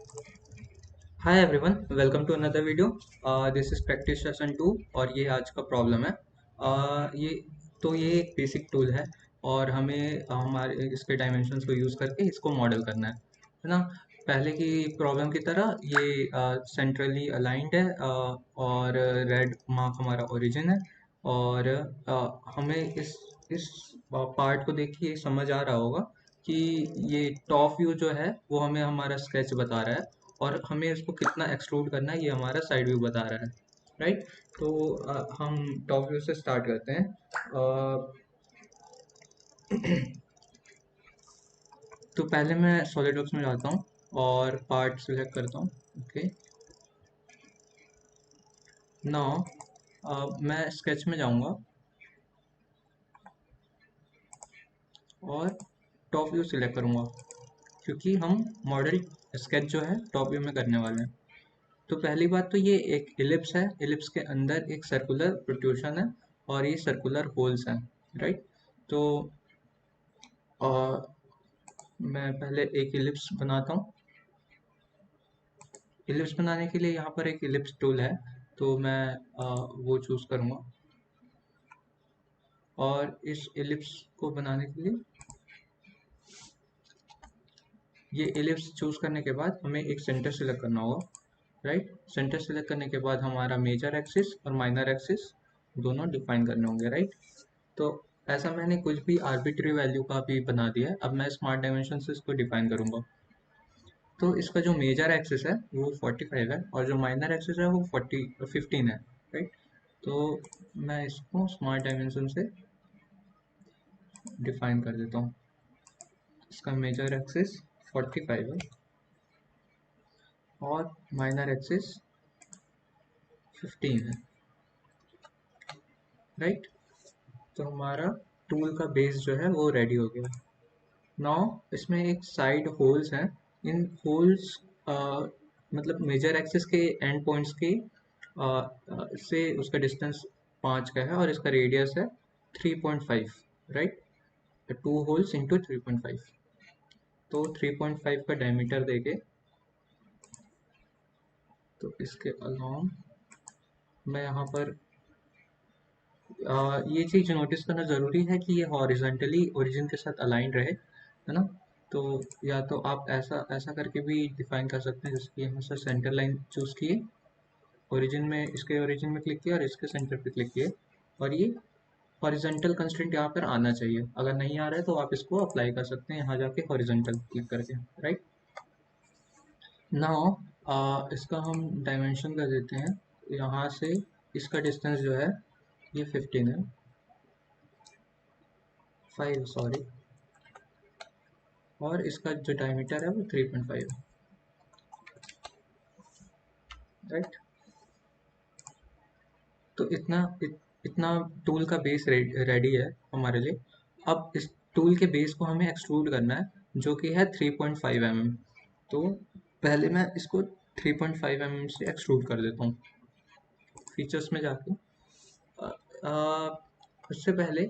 Hi everyone, welcome to another video. This is practice session 2 और ये आज का प्रॉब्लम है। ये एक बेसिक टूल है और हमें हमारे इसके डायमेंशंस को यूज़ करके इसको मॉडल करना है ना। पहले की प्रॉब्लम की तरह ये सेंट्रली अलाइंड है और रेड मार्क हमारा ओरिजिन है। और हमें इस पार्ट को देख के ये समझ आ रहा होगा कि ये टॉप व्यू जो है वो हमें हमारा स्केच बता रहा है और हमें इसको कितना एक्सट्रूड करना है ये हमारा साइड व्यू बता रहा है। राइट। तो हम टॉप व्यू से स्टार्ट करते हैं। तो पहले मैं सॉलिडवर्क्स में जाता हूँ और पार्ट सिलेक्ट करता हूँ। ओके, नाउ मैं स्केच में जाऊँगा और टॉप व्यू सिलेक्ट करूँगा क्योंकि हम मॉडल स्केच जो है टॉप व्यू में करने वाले हैं। तो पहली बात तो ये एक इलिप्स है, इलिप्स के अंदर एक सर्कुलर प्रोट्रूशन है और ये सर्कुलर होल्स हैं। राइट। तो अ, मैं पहले एक इलिप्स बनाता हूँ। इलिप्स बनाने के लिए यहाँ पर एक इलिप्स टूल है, तो मैं वो चूज़ करूँगा और इस इलिप्स को बनाने के लिए ये इलिप्स चूज़ करने के बाद हमें एक सेंटर सेलेक्ट करना होगा। राइट। सेंटर सेलेक्ट करने के बाद हमारा मेजर एक्सिस और माइनर एक्सिस दोनों डिफाइन करने होंगे। राइट। तो ऐसा मैंने कुछ भी आर्बिट्री वैल्यू का भी बना दिया है। अब मैं स्मार्ट डायमेंशन से इसको डिफाइन करूँगा। तो इसका जो मेजर एक्सिस है वो 45 है और जो माइनर एक्सिस है वो 15 है। राइट। तो मैं इसको स्मार्ट डायमेंशन से डिफाइन कर देता हूँ। इसका मेजर एक्सिस 45 है और माइनर एक्सिस 15 है। राइट। तो हमारा टूल का बेस जो है वो रेडी हो गया। नाउ इसमें एक साइड होल्स हैं। इन होल्स मतलब मेजर एक्सिस के एंड पॉइंट्स के से उसका डिस्टेंस 5 का है और इसका रेडियस है 3.5। राइट। Two holes into 3.5। तो 3.5 का डायमीटर देके तो इसके अलोंग मैं यहाँ पर ये चीज़ नोटिस करना ज़रूरी है कि ये हॉरिजेंटली ओरिजिन के साथ अलाइन रहे, है ना। तो या तो आप ऐसा ऐसा करके भी डिफाइन कर सकते हैं, जैसे कि यहाँ से सेंटर लाइन चूज़ किए, ओरिजिन में इसके ओरिजिन में क्लिक किया और इसके सेंटर पे क्लिक किए और ये हॉरिजेंटल कंस्ट्रेंट यहाँ पर आना चाहिए। अगर नहीं आ रहा है तो आप इसको अप्लाई कर सकते हैं यहाँ जाके हॉरिजेंटल क्लिक करके। राइट। नाउ इसका हम डायमेंशन कर देते हैं। यहाँ से इसका डिस्टेंस जो है ये 15 है, 5 सॉरी, और इसका जो डायमीटर है वो 3.5 है। राइट। तो इतना टूल का बेस रेडी है हमारे लिए। अब इस टूल के बेस को हमें एक्सट्रूड करना है जो कि है 3.5 mm। तो पहले मैं इसको 3.5 mm से एक्सट्रूड कर देता हूँ फीचर्स में जाके। अ, अ, उससे पहले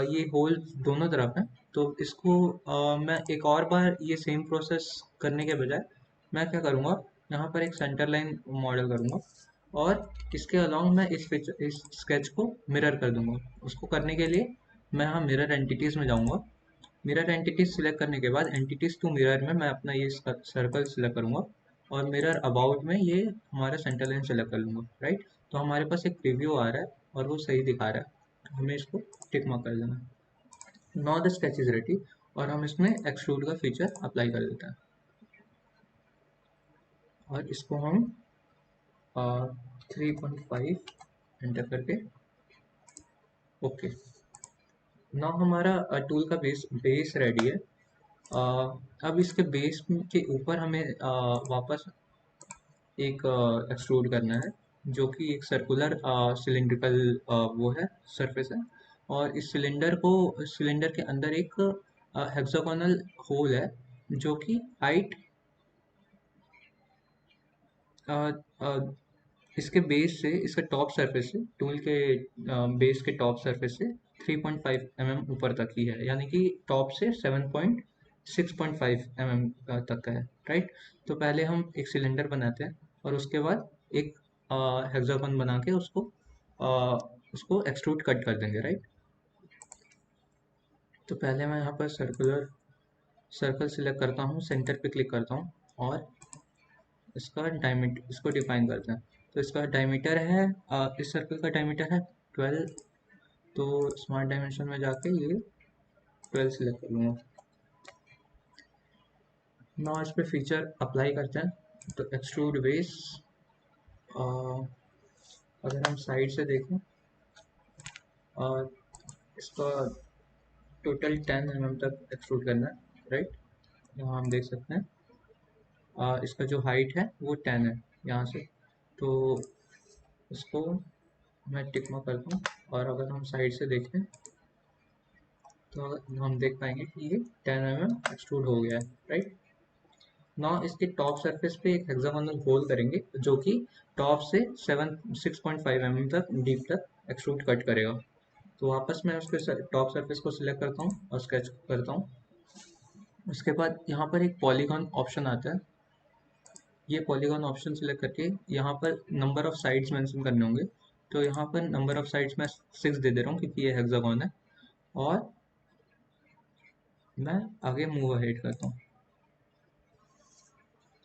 ये होल दोनों तरफ है, तो इसको मैं एक और बार ये सेम प्रोसेस करने के बजाय मैं क्या करूँगा, यहाँ पर एक सेंटर लाइन मॉडल करूँगा और इसके अलावा मैं इस स्केच को मिरर कर दूंगा। उसको करने के लिए मैं यहाँ मिरर एंटिटीज में जाऊँगा। मिरर एंटिटीज सिलेक्ट करने के बाद एंटिटीज टू मिरर में मैं अपना ये सर्कल सिलेक्ट करूँगा और मिरर अबाउट में ये हमारा सेंटर लाइन सेलेक्ट कर लूँगा। राइट। तो हमारे पास एक प्रीव्यू आ रहा है और वो सही दिखा रहा है, तो हमें इसको टिक मार्क कर देना। Now the sketch is ready और हम इसमें एक्सट्रूड का फीचर अप्लाई कर देते हैं और इसको हम 3.5 एंटर करके ओके। नाउ हमारा टूल का बेस रेडी है। अब इसके बेस के ऊपर हमें वापस एक एक्सट्रूड करना है जो कि एक सर्कुलर सिलिंड्रिकल वो है, सरफेस है। और इस सिलेंडर के अंदर एक हेक्सागोनल होल है जो कि हाइट इसके बेस से, इसके टॉप सरफेस से, टूल के बेस के टॉप सरफेस से 3.5 mm ऊपर तक ही है, यानी कि टॉप से 7.5 6.5 mm तक का है, राइट। तो पहले हम एक सिलेंडर बनाते हैं और उसके बाद एक हेक्सागोन बना के उसको एक्सट्रूड कट कर देंगे, राइट। तो पहले मैं यहाँ पर सर्कल सिलेक्ट करता हूँ, सेंटर पे क्लिक करता हूँ और इसका डायमीटर इसको डिफाइन करते हैं। तो इसका डायमीटर है इस सर्कल का डायमीटर है 12। तो स्मार्ट डायमेंशन में जाके ये 12 सिलेक्ट कर लूँगा। ना इस पे फीचर अप्लाई करते हैं। तो एक्सट्रूड बेस, अगर हम साइड से देखें और इसका टोटल 10 mm तक एक्सट्रूड करना है, राइट। यहाँ हम देख सकते हैं इसका जो हाइट है वो 10 है यहाँ से। तो इसको मैं टिक मार्क करता हूँ और अगर हम साइड से देखें तो हम देख पाएंगे कि ये 10 mm एक्सट्रूड हो गया है, राइट। ना इसके टॉप सरफेस पे एक हेक्सागोनल होल करेंगे जो कि टॉप से 6.5 mm तक डीप तक एक्सट्रूड कट करेगा। तो वापस मैं उसके टॉप सरफेस को सिलेक्ट करता हूँ और स्केच करता हूँ। उसके बाद यहाँ पर एक पॉलीगॉन ऑप्शन आता है। ये पॉलीगॉन ऑप्शन सिलेक्ट करके यहाँ पर नंबर ऑफ साइड्स मेंशन करने होंगे। तो यहाँ पर नंबर ऑफ साइड्स मैं 6 दे रहा हूँ क्योंकि ये हेक्सागोन है। और मैं आगे मूव अहेड करता हूँ।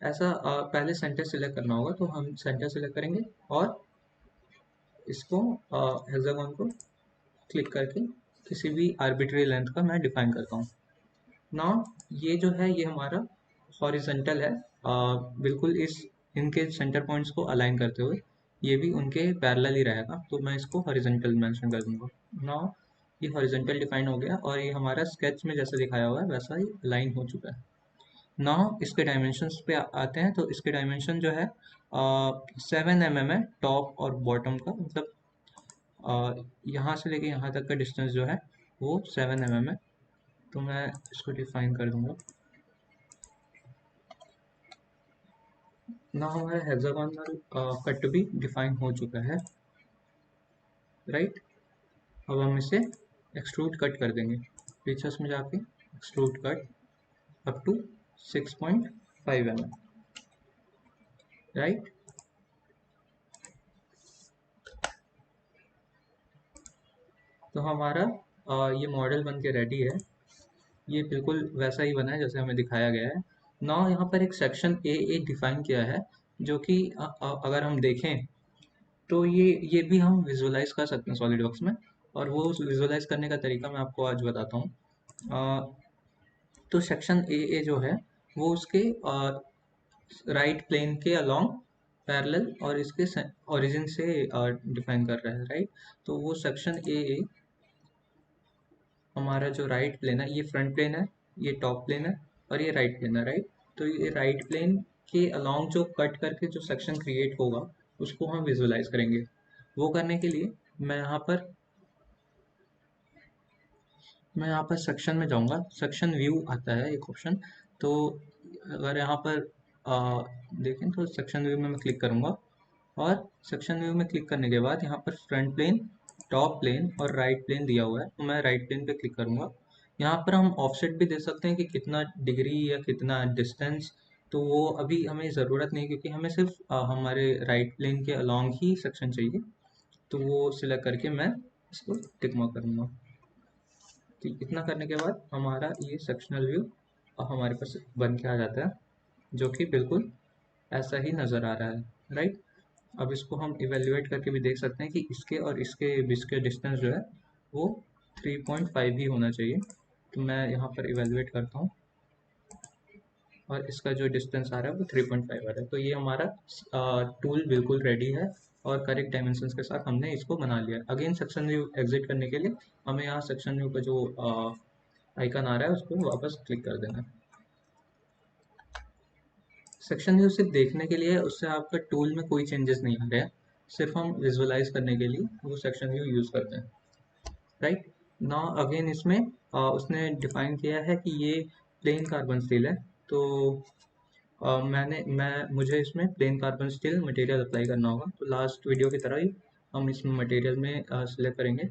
ऐसा पहले सेंटर सिलेक्ट करना होगा, तो हम सेंटर सिलेक्ट करेंगे और इसको हेक्सागोन को क्लिक करके किसी भी आर्बिट्री लेंथ का मैं डिफाइन करता हूँ। नाउ ये जो है ये हमारा हॉरिजेंटल है, बिल्कुल इनके सेंटर पॉइंट्स को अलाइन करते हुए ये भी उनके पैरेलल ही रहेगा। तो मैं इसको हॉरिजेंटल मेंशन कर दूंगा। नाउ ये हॉरिजेंटल डिफाइन हो गया और ये हमारा स्केच में जैसा दिखाया हुआ है वैसा ही अलाइन हो चुका है। नाउ इसके डायमेंशंस पे आते हैं। तो इसके डायमेंशन जो है 7 mm है टॉप और बॉटम का, मतलब यहाँ से लेके यहाँ तक का डिस्टेंस जो है वो 7 mm है। तो मैं इसको डिफाइन कर दूंगा। ना हमारा हेक्सागोनल कट भी डिफाइन हो चुका है, राइट। अब हम इसे एक्सट्रूड कट कर देंगे फीचर्स में जाके, extrude cut up to 6.5 mm, right. तो हमारा ये मॉडल बन के रेडी है। ये बिल्कुल वैसा ही बना है जैसे हमें दिखाया गया है। नाउ यहाँ पर एक सेक्शन ए डिफाइन किया है जो कि अगर हम देखें तो ये भी हम विजुअलाइज कर सकते हैं सॉलिड वर्क्स में। और वो विजुअलाइज करने का तरीका मैं आपको आज बताता हूँ। तो सेक्शन ए जो है वो उसके राइट प्लेन के अलोंग पैरेलल और इसके ओरिजिन से डिफाइन कर रहा है, राइट। तो वो सेक्शन ए हमारा जो राइट प्लेन है, ये फ्रंट प्लेन है, ये टॉप प्लेन है और ये राइट प्लेन है, राइट। तो ये राइट प्लेन के अलोंग जो कट करके जो सेक्शन क्रिएट होगा उसको हम विजुअलाइज करेंगे। वो करने के लिए मैं यहाँ पर सेक्शन में जाऊँगा। सेक्शन व्यू आता है एक ऑप्शन। तो अगर यहाँ पर देखें तो सेक्शन व्यू में मैं क्लिक करूँगा और सेक्शन व्यू में क्लिक करने के बाद यहाँ पर फ्रंट प्लेन, टॉप प्लेन और राइट प्लेन दिया हुआ है। तो मैं राइट प्लेन पे क्लिक करूँगा। यहाँ पर हम ऑफसेट भी दे सकते हैं कि कितना डिग्री या कितना डिस्टेंस। तो वो अभी हमें ज़रूरत नहीं क्योंकि हमें सिर्फ हमारे राइट प्लेन के अलॉन्ग ही सेक्शन चाहिए। तो वो सिलेक्ट करके मैं इसको टिक मार्क करूँगा। तो इतना करने के बाद हमारा ये सेक्शनल व्यू हमारे पास बन के आ जाता है जो कि बिल्कुल ऐसा ही नज़र आ रहा है, राइट। अब इसको हम इवेल्युएट करके भी देख सकते हैं कि इसके और इसके बीच के डिस्टेंस जो है वो 3.5 ही होना चाहिए। तो मैं यहाँ पर इवेल्युएट करता हूँ और इसका जो डिस्टेंस आ रहा है वो 3.5 आ रहा है। तो ये हमारा टूल बिल्कुल रेडी है और करेक्ट डायमेंशंस के साथ हमने इसको बना लिया। अगेन सेक्शन व्यू एग्जिट करने के लिए हमें यहाँ सेक्शन व्यू का जो आइकन आ रहा है उसको वापस क्लिक कर देना। सेक्शन व्यू सिर्फ देखने के लिए है, उससे आपका टूल में कोई चेंजेस नहीं आ रहे हैं। सिर्फ हम विजुअलाइज करने के लिए वो सेक्शन व्यू यूज़ करते हैं, राइट। नाउ अगेन इसमें उसने डिफाइन किया है कि ये प्लेन कार्बन स्टील है। तो मुझे इसमें plane carbon steel material apply करना होगा। तो लास्ट वीडियो की तरह ही हम इसमें मटेरियल में सिलेक्ट करेंगे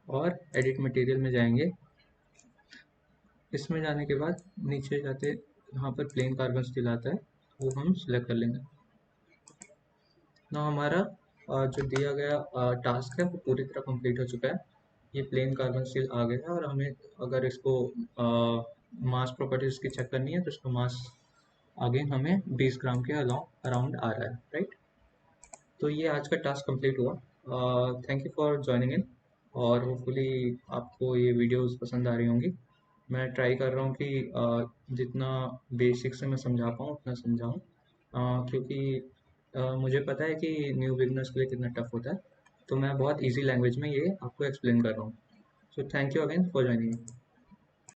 और एडिट मटेरियल में जाएंगे इसमें जाने के बाद नीचे जाते यहाँ पर प्लेन कार्बन स्टील आता है, वो हम सिलेक्ट कर लेंगे ना। हमारा जो दिया गया टास्क है वो पूरी तरह कंप्लीट हो चुका है। ये प्लेन कार्बन स्टील आ गया है और हमें अगर इसको मास प्रॉपर्टीज की चेक करनी है तो इसका मास अगेन हमें 20 ग्राम के अराउंड आ रहा है, राइट। तो ये आज का टास्क कंप्लीट हुआ। Thank you for joining in, और होपफुली आपको ये वीडियोस पसंद आ रही होंगी। मैं ट्राई कर रहा हूँ कि जितना बेसिक से मैं समझा पाऊँ उतना समझाऊँ, क्योंकि मुझे पता है कि न्यू बिगनर्स के लिए कितना टफ होता है, तो मैं बहुत इजी लैंग्वेज में ये आपको एक्सप्लेन कर रहा हूँ। So thank you again for joining.